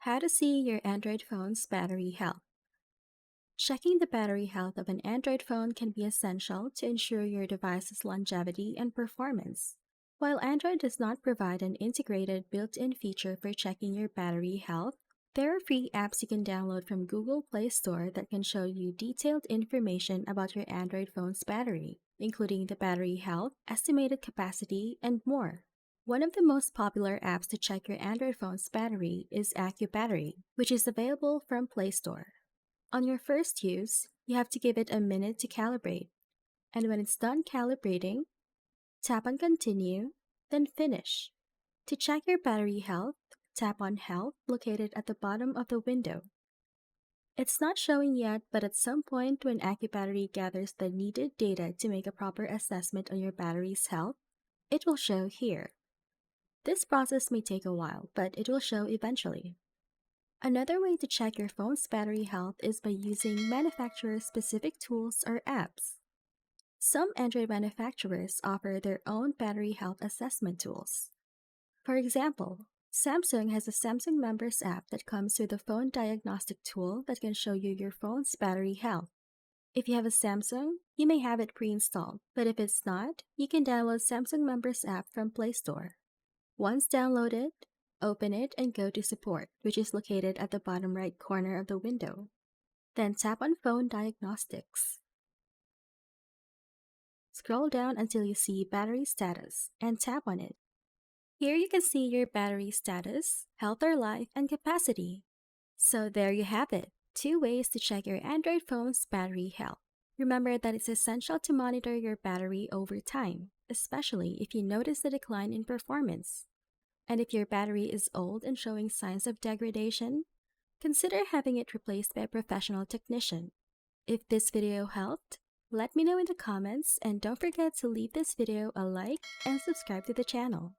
How to see your Android phone's battery health. Checking the battery health of an Android phone can be essential to ensure your device's longevity and performance. While Android does not provide an integrated built-in feature for checking your battery health, there are free apps you can download from Google Play Store that can show you detailed information about your Android phone's battery, including the battery health, estimated capacity, and more. One of the most popular apps to check your Android phone's battery is AccuBattery, which is available from Play Store. On your first use, you have to give it a minute to calibrate, and when it's done calibrating, tap on Continue, then Finish. To check your battery health, tap on Health located at the bottom of the window. It's not showing yet, but at some point when AccuBattery gathers the needed data to make a proper assessment on your battery's health, it will show here. This process may take a while, but it will show eventually. Another way to check your phone's battery health is by using manufacturer-specific tools or apps. Some Android manufacturers offer their own battery health assessment tools. For example, Samsung has a Samsung Members app that comes with a phone diagnostic tool that can show you your phone's battery health. If you have a Samsung, you may have it pre-installed, but if it's not, you can download Samsung Members app from Play Store. Once downloaded, open it and go to Support, which is located at the bottom right corner of the window. Then tap on Phone Diagnostics. Scroll down until you see Battery Status and tap on it. Here you can see your battery status, health or life, and capacity. So there you have it, 2 ways to check your Android phone's battery health. Remember that it's essential to monitor your battery over time, especially if you notice a decline in performance. And if your battery is old and showing signs of degradation, consider having it replaced by a professional technician. If this video helped, let me know in the comments and don't forget to leave this video a like and subscribe to the channel.